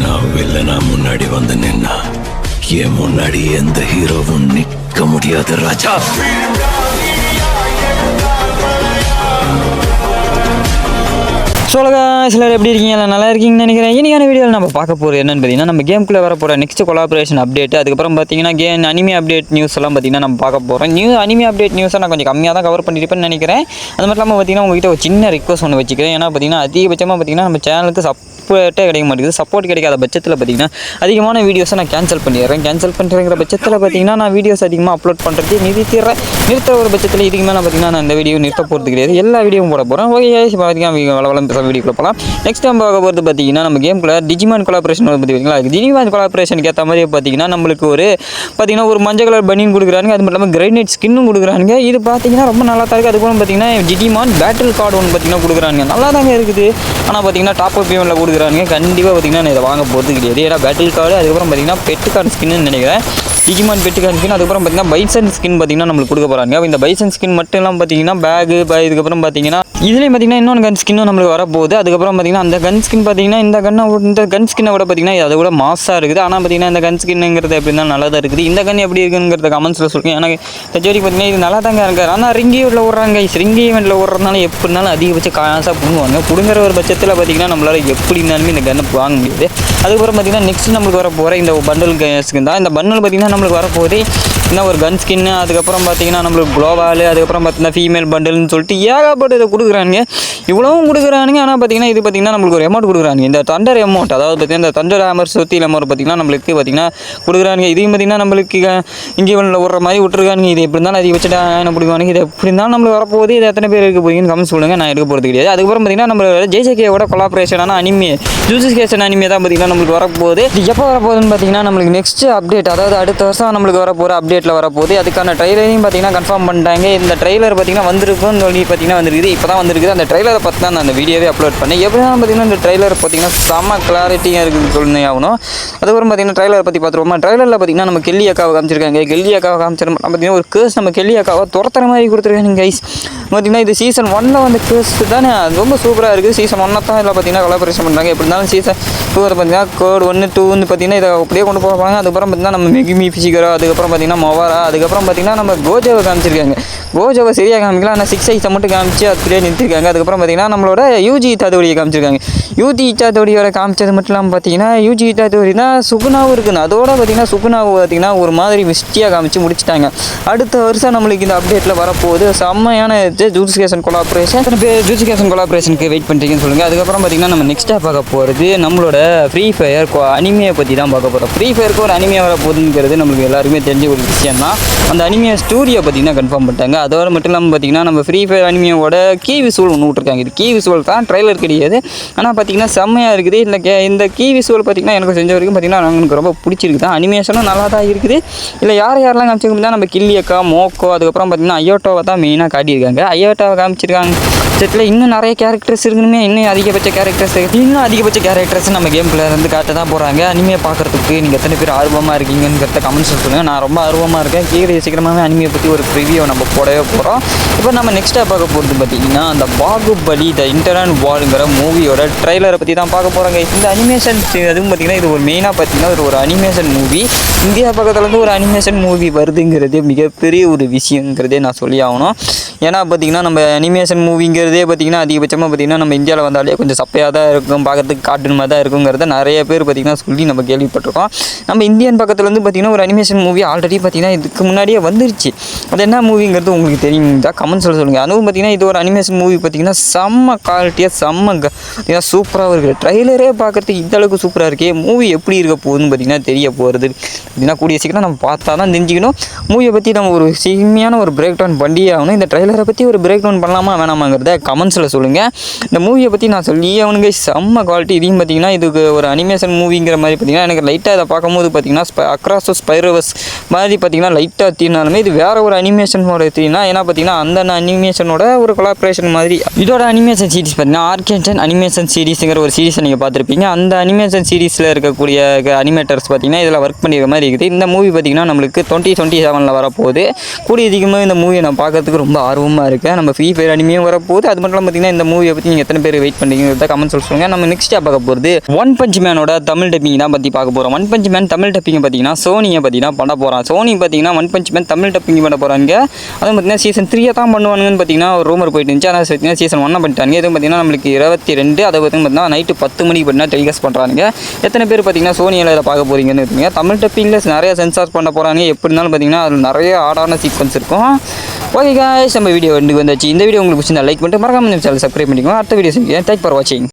நான் வில்லனா முன்னாடி வந்து நின்னா என் முன்னாடி எந்த ஹீரோவும் நிற்க முடியாது ராஜா. சிலர் எப்படி இருக்கீங்க, நல்லா இருக்கீங்கன்னு நினைக்கிறேன். இனியான வீடியோவில் நம்ம பார்க்க போகிறது என்னன்னு பார்த்தீங்கன்னா, நம்ம கேமுக்குள்ளே வர போகிற நெக்ஸ்ட் கொலாபரேஷன் அப்டேட், அதுக்கப்புறம் பார்த்தீங்கன்னா அனிமே அப்டேட் நியூஸ் எல்லாம் பார்த்தீங்கன்னா நம்ம பார்க்க போகிறோம். அனிமே அப்டேட் நியூஸை நான் கொஞ்சம் கம்மியாக தான் கவர் பண்ணியிருப்பேன்னு நினைக்கிறேன். அது மட்டும் இல்லாமல் பார்த்தீங்கன்னா உங்கள்கிட்ட ஒரு சின்ன ரிக்வஸ்ட் ஒன்று வச்சுக்கிறேன். ஏன்னா பார்த்தீங்கன்னா அதிகபட்சமாக பார்த்தீங்கன்னா நம்ம சேனலுக்கு சப்போர்ட்டே கிடைக்க மாட்டேங்குது. சப்போர்ட் கிடைக்காத பட்சத்தில் பார்த்தீங்கன்னா அதிகமான வீடியோஸை நான் கேன்சல் பண்ணிடுறேன். கேன்சல் பண்ணுறங்கிற பட்சத்தில் பார்த்தீங்கன்னா நான் வீடியோஸ் அதிகமாக அப்லோட் பண்ணுறது நிறுத்துற ஒரு பட்சத்தில் இதுக்கு மேலே பார்த்தீங்கன்னா நான் இந்த வீடியோ நிறுத்த போகிறது கிடையாது. எல்லா வீடியோவும் போட போகிறேன். ஓகே பார்த்தீங்கன்னா வளவளம் பேச வீடியோக்குள்ள போகலாம். நெக்ஸ்ட் நம்ம பார்க்க போகிறது பார்த்தீங்கன்னா நம்ம கேமுக்குள்ள டிஜிமான் கொலாபரேஷன் பற்றி பார்த்தீங்களா. டிஜிமான் கொலாபரேஷனுக்கு ஏற்ற மாதிரி பார்த்தீங்கன்னா நம்மளுக்கு ஒரு மஞ்சள் கலர் பனியன் கொடுக்குறாங்க. அது மட்டும் இல்லாமல் கிரைனைட் ஸ்கின்னும் கொடுக்குறாங்க. இது பார்த்தீங்கன்னா ரொம்ப நல்லா தான் இருக்குது. அதுக்கப்புறம் பார்த்தீங்கன்னா டிஜிமான் பேட்டில் கார்டு ஒன்று பார்த்தீங்கன்னா கொடுக்குறாங்க. நல்லா தாங்க இருக்குது. ஆனால் பார்த்தீங்கன்னா டாப் அப் பேமெண்ட்டில் கொடுக்குறாங்க. கண்டிப்பாக பார்த்தீங்கன்னா நான் இதை வாங்க போகிறது கிடையாது. ஏன்னா பேட்டில் கார்டு அதுக்கப்புறம் பார்த்தீங்கன்னா பெட்டு கார்டு ஸ்கின்னு நினைக்கிறேன். டிஜிமான் பெட்டு கார்டு ஸ்கின் அதுக்கப்புறம் பார்த்தீங்கன்னா பைசன் ஸ்கின் பார்த்தீங்கன்னா நம்மளுக்கு கொடுக்க போகிறாங்க. இந்த பைசன் ஸ்கின் மட்டும் இல்லாமல் பார்த்தீங்கன்னா பேகு இதுக்கப்புறம் பார்த்தீங்கன்னா இதுலேயும் பார்த்தீங்கன்னா இன்னொன்று கன் ஸ்கின்னும் நம்மளுக்கு வரப்போகுது. அதுக்கப்புறம் பார்த்தீங்கன்னா அந்த கன் ஸ்கின் பார்த்தீங்கன்னா இந்த கன் ஸ்கின்னை விட பார்த்தீங்கன்னா அதை விட மாசாக இருக்குது. ஆனால் பார்த்தீங்கன்னா இந்த கன் ஸ்கின்னுங்கிறது எப்படி இருந்தாலும் நல்லா தான் இருக்குது. இந்த கன் எப்படி இருக்குங்கிறத கமெண்ட்ஸில் சொல்லுங்கள். எனக்கு தெரிஞ்சு பார்த்தீங்கன்னா இது நல்லா தாங்க இருக்காது. ஆனால் ரிங்கி ஈவெண்ட்டில் விட்றாங்க. ரிங்கி ஈவெண்ட்டில் விட்றதுனால எப்படி இருந்தாலும் அதிகபட்ச காசாக பிடுங்குவாங்க. பிடுங்குற ஒரு பட்சத்தில் பார்த்தீங்கன்னா நம்மளால் எப்படி இருந்தாலுமே இந்த கன்னை வாங்க முடியாது. அதுக்கப்புறம் பார்த்தீங்கன்னா நெக்ஸ்ட் நம்மளுக்கு வர போகிற இந்த பண்டல் ஸ்கின் தான். இந்த பண்டல் பார்த்தீங்கன்னா நம்மளுக்கு வரப்போகுது என்ன ஒரு கன் ஸ்கின்னு, அதுக்கப்புறம் பார்த்தீங்கன்னா நம்மளுக்கு குளோவால், அதுக்கப்புறம் பார்த்தீங்கன்னா ஃபீமேல் பண்டல்னு சொல்லிட்டு ஏகப்பட்ட இதை கொடுக்குறாங்க. இவ்வளவும் கொடுக்குறானுங்க. ஆனால் பார்த்தீங்கன்னா இது பார்த்தீங்கன்னா நம்மளுக்கு ஒரு அமௌண்ட் கொடுக்குறாங்க. இந்த தண்டர் அமௌண்ட், அதாவது பார்த்தீங்கன்னா இந்த தண்டர் ஹேமர் சுற்றி அமௌண்ட் பார்த்தீங்கன்னா நம்மளுக்கு பார்த்தீங்கன்னா கொடுக்குறாங்க. இதையும் பார்த்தீங்கன்னா நம்மளுக்கு இங்கே விடுற மாதிரி விட்டுருக்காங்க. இது எப்படி இருந்தாலும் அதிகபட்ச என்ன பிடிக்குவானுங்க. இது எப்படி இருந்தாலும் நம்மளுக்கு வரப்போகுது. இது எத்தனை பேர் இருக்க போகிறீங்கன்னு கமெண்ட் சொல்லுங்கள். நான் எடுக்க போகிறது கிடையாது. அதுக்கப்புறம் பார்த்தீங்கன்னா நம்மளோட ஜேஜேகேவோட கொலாபரேஷனான அனிமே ஜூசிகேஷன் அனிமே தான் பார்த்தீங்கன்னா நம்மளுக்கு வரப்போகுது. எப்போ வரப்போகுதுன்னு பார்த்தீங்கன்னா நம்மளுக்கு நெக்ஸ்ட் அப்டேட், அதாவது அடுத்த வருஷம் நம்மளுக்கு வரப்போகிற அப்டேட்டில் வரப்போகுது. அதுக்கான ட்ரைலரையும் பார்த்தீங்கன்னா கன்ஃபார்ம் பண்ணிட்டாங்க. இந்த ட்ரைலர் பார்த்தீங்கன்னா வந்திருக்குன்னு சொல்லி பார்த்தீங்கன்னா வந்துருக்குது. இப்போ தான் வந்துருக்குது. அந்த ட்ரைலரை பார்த்து தான் நான் அந்த வீடியோவே அப்லோட் பண்ணேன். எப்படின்னா பார்த்தீங்கன்னா இந்த ட்ரைலர் பார்த்தீங்கன்னா செம்ம கிளாரிட்டியாக இருக்குதுன்னு சொல்லி ஆகணும். அதுக்கப்புறம் பார்த்தீங்கன்னா ட்ரைலரை பற்றி பார்த்துருவோமா. ட்ரைலரில் பார்த்தீங்கன்னா நம்ம கெல்லி அக்காவை காமிச்சிருக்காங்க. கெல்லி அக்காவை காமிச்சிருக்கோம் பார்த்தீங்கன்னா ஒரு கேர்ஸ் நம்ம கெல்லி அக்காவை துரத்துற மாதிரி கொடுத்துருக்காங்க கைஸ். பார்த்தீங்கன்னா இது சீசன் 1 வந்து கேர்ஸ் தானே, அது ரொம்ப சூப்பராக இருக்குது. சீசன் 1 தான் இதில் பார்த்தீங்கன்னா கொலாபரேஷன் பண்ணுறாங்க. எப்படி இருந்தாலும் சீசன் 2 பார்த்தீங்கன்னா கோட் 1, 2 வந்து பார்த்தீங்கன்னா இதை அப்படியே கொண்டு போகிறாங்க. அதுக்கப்புறம் பார்த்தீங்கன்னா நம்ம மெகிமி ஃபிசிகரோ, அதுக்கப்புறம் பார்த்தீங்கன்னா மொவாரா, அதுக்கப்புறம் பார்த்தீங்கன்னா நம்ம கோஜாவை காமிச்சிருக்காங்க. கோஜாவை சரியாக காமிக்கலாம். ஆனால் 6 ஐஸை மட்டும் காமிச்சு அப்படியே நிறுத்திருக்காங்க. அதுக்கப்புறம் பார்த்தீங்கன்னா நம்மளோட யூஜி இத்தாதோடியை காமிச்சிருக்காங்க. யூஜி இத்தாதோடியோட காமிச்சது மட்டும் இல்லாமல் பார்த்தீங்கன்னா யூஜி இத்தாதோடி தான் சுகுனாவும் இருக்குது. அதோட பார்த்தீங்கன்னா சுகுனாவை பார்த்தீங்கன்னா ஒரு மாதிரி மிஸ்டியாக காமிச்சு முடிச்சிட்டாங்க. அடுத்த வருஷம் நம்மளுக்கு இந்த அப்டேட்டில் வரப்போகுது. செம்மையான ஜூசிகேஷன் கொலாபரேஷன். ஜூசிகேஷன் கொலாபரேஷனுக்கு வெயிட் பண்ணுறீங்கன்னு சொல்லுங்கள். அதுக்கப்புறம் பார்த்தீங்கன்னா நம்ம நெக்ஸ்ட்டாக பார்க்க போகிறது நம்மளோட ஃப்ரீ ஃபயர் அனிமையை பற்றி தான் பார்க்க போகிறோம். ஃப்ரீ ஃபயருக்கு ஒரு அனிமையாக வரப்போகுதுங்கிறது நம்மளுக்கு எல்லாருமே தெரிஞ்ச ஒரு விஷயம் தான். அந்த அனிமையை ஸ்டோரியை பார்த்தீங்கன்னா கன்ஃபார்ம் பண்ணிட்டாங்க. அதோட மட்டும் இல்லாமல் பார்த்தீங்கன்னா நம்ம ஃப்ரீ ஃபயர் அனிமையோட கீ விசுவல் ஒன்று விட்டுருக்காங்க. இது கீ விசுவல் தான், ட்ரைலர் கிடையாது. ஆனால் பார்த்தீங்கன்னா செம்மையாக இருக்குது. இந்த கீ விசுவல் பார்த்தீங்கன்னா எனக்கு செஞ்ச வரைக்கும் பார்த்தீங்கன்னா எனக்கு ரொம்ப பிடிச்சிருக்கு தான். அனிமேஷனும் நல்லா தான் இருக்குது. இல்லை யாரெல்லாம் காமிச்சிருக்கோம் நம்ம கில்லி அக்கா, மோக்கோ, அதுக்கப்புறம் பார்த்தீங்கன்னா ஐயோட்டோவை தான் மெயினாக காட்டியிருக்காங்க. ஐயோட்டாவை காமிச்சிருக்காங்க. செட்டில் இன்னும் நிறைய கேரக்டர்ஸ் இருக்குன்னு, இன்னும் அதிகபட்ச கேரக்டர்ஸ் நம்ம கேம்குள்ளே இருந்து காட்ட தான் போகிறாங்க. அனிமையை பார்க்குறதுக்கு நீங்கள் எத்தனை பேர் ஆர்வமாக இருக்கீங்கன்னு கமெண்ட்ஸ் சொல்லுங்கள். நான் ரொம்ப ஆர்வமாக இருக்கேன். சீக்கிரமாகவே அனிமையை பற்றி ஒரு ரிவ்யூ நம்ம போடவே போகிறோம். இப்போ நம்ம நெக்ஸ்ட்டாக பார்க்க போகிறது பார்த்தீங்கன்னா அந்த பாகுபலி த இன்டர்னல் வார்ங்கிற மூவியோட ட்ரைலரை பற்றி தான் பார்க்க போகிறாங்க. இந்த அனிமேஷன் அதுவும் பார்த்தீங்கன்னா இது ஒரு மெயினாக பார்த்தீங்கன்னா ஒரு அனிமேஷன் மூவி. இந்தியா பக்கத்துலேருந்து ஒரு அனிமேஷன் மூவி வருதுங்கிறதே மிகப்பெரிய ஒரு விஷயங்கிறதே நான் சொல்லி ஆகணும். ஏன்னா பார்த்தீங்கன்னா நம்ம அனிமேஷன் மூவிங்கிறதே பார்த்தீங்கன்னா அதிகபட்சமாக பார்த்தீங்கன்னா நம்ம இந்தியாவில் வந்தாலே கொஞ்சம் சப்பையாக தான் இருக்கும், பார்க்கறதுக்கு கார்ட்டூன் மாதிரி தான் இருக்குங்கிறத நிறைய பேர் பார்த்தீங்கன்னா சொல்லி நம்ம கேள்விப்பட்டிருக்கோம். நம்ம இந்தியன் பக்கத்துலேருந்து பார்த்தீங்கன்னா ஒரு அனிமேஷன் மூவி ஆல்ரெடி பார்த்தீங்கன்னா இதுக்கு முன்னாடியே வந்துருச்சு. அது என்ன மூவிங்கிறது உங்களுக்கு தெரியுங்களா? கமெண்ட்ஸ் சொல்லுங்கள். அதுவும் பார்த்தீங்கன்னா இது ஒரு அனிமேஷன் மூவி பார்த்தீங்கன்னா செம்ம குவாலிட்டியாக பார்த்தீங்கன்னா சூப்பராக இருக்குது. ட்ரைலரே பார்க்குறதுக்கு இந்த அளவுக்கு சூப்பராக இருக்கே. மூவி எப்படி இருக்க போகுதுன்னு பார்த்தீங்கன்னா தெரிய போகிறது. பார்த்தீங்கன்னா கூடிய சீக்கிரம் நம்ம பார்த்தா தான் தெரிஞ்சுக்கணும். மூவியை பற்றி நம்ம ஒரு சிம்மையான ஒரு பிரேக் டவுன் பண்ணியே ஆகணும். இந்த ட்ரைலரை பற்றி ஒரு பிரேக் டவுன் பண்ணலாமா வேணாமாங்கிறத கமெண்ட்ஸில் சொல்லுங்கள். இந்த மூவியை பற்றி நான் சொல்லியே அவனுங்க செம்ம குவாலிட்டி. இதையும் பார்த்தீங்கன்னா இதுக்கு ஒரு அனிமேஷன் மூவிங்கிற மாதிரி பார்த்தீங்கன்னா எனக்கு லைட்டாக இதை பார்க்கும்போது பார்த்தீங்கன்னா அக்ராஸ் ஸ்பைரோவஸ் மாதிரி பார்த்தீங்கன்னா லைட்டாக தீனாலுமே இது வேறு ஒரு அனிமேஷனோட தீனா. ஏன்னா பார்த்தீங்கன்னா அந்த அனிமேஷனோட ஒரு கொலாபரேஷன் மாதிரி இதோட அனிமேஷன் சீரிஸ் பார்த்தீங்கன்னா ஆர்கேன்டன் அனிமேஷன் சீரிஸுங்கிற ஒரு சீரிஸை நீங்கள் பார்த்துருப்பீங்க. அந்த அனிமேஷன் சீரிஸில் இருக்கக்கூடிய அனிமேட்டர்ஸ் பார்த்தீங்கன்னா இதில் ஒர்க் பண்ணிக்கிற மாதிரி இருக்குது. இந்த மூவி பார்த்தீங்கன்னா நம்மளுக்கு 2027 வரப்போகுது. கூடிய அதிகமாக இந்த மூவியை நான் பார்க்கறதுக்கு ரொம்ப ஆர்வமாக இருக்கேன். நம்ம ஃப்ரீ ஃபயர் அனிமையும் வரப்போகுது. அது மட்டும் பார்த்தீங்கன்னா இந்த மூவியை பற்றி நீங்கள் எத்தனை பேர் வெயிட் பண்ணுறீங்கிறத கமெண்ட் சொல்லுங்கள். நம்ம நெக்ஸ்ட்டாக பார்க்க போகிறது ஒன் பஞ்ச் மேனோட தமிழ் டப்பிங் தான் பற்றி பார்க்க போகிறோம். One punch man Tamil dubbing பார்த்தீங்கன்னா சோனியை பார்த்தீங்கன்னா பண்ண போகிறான். சோனி பார்த்தீங்கன்னா one punch man Tamil dubbing பண்ண போகிறாங்க. அதுவும் பார்த்தீங்கன்னா சீசன் 3 தான் பண்ணுவானுங்கன்னு பார்த்தீங்கன்னா ஒரு ரூமர் போயிட்டு இருந்துச்சு. ஆனால் பார்த்தீங்கன்னா சீசன் 1 பண்ணிட்டாங்க. இதுவும் பார்த்தீங்கன்னா நம்மளுக்கு 22 அதை பார்த்தீங்கன்னா நைட்டு 10 மணிக்கு பார்த்தீங்கன்னா டெலிகாஸ்ட் பண்ணுறாங்க. எத்தனை பேர் பார்த்தீங்கன்னா சோனியில் இதை பார்க்க போகிறீங்கன்னு இருக்கீங்க. தமிழ் டப்பிங்கில் நிறைய சென்சார் பண்ண போகிறாங்க. எப்படி இருந்தாலும் பார்த்தீங்கன்னா அதில் நிறைய ஆடான சீக்வன்ஸ் இருக்கும். ஓகே காய்ஸ், நம்ம வீடியோ வந்தாச்சு. இந்த வீடியோ உங்களுக்கு பிடிச்சிருந்தா லைக் பண்ணிட்டு மறக்காம சேனல் சப்ஸ்கிரைப் பண்ணிக்கோங்க. அடுத்த வீடியோ தேங்க்ஸ் ஃபார் வாட்சிங்.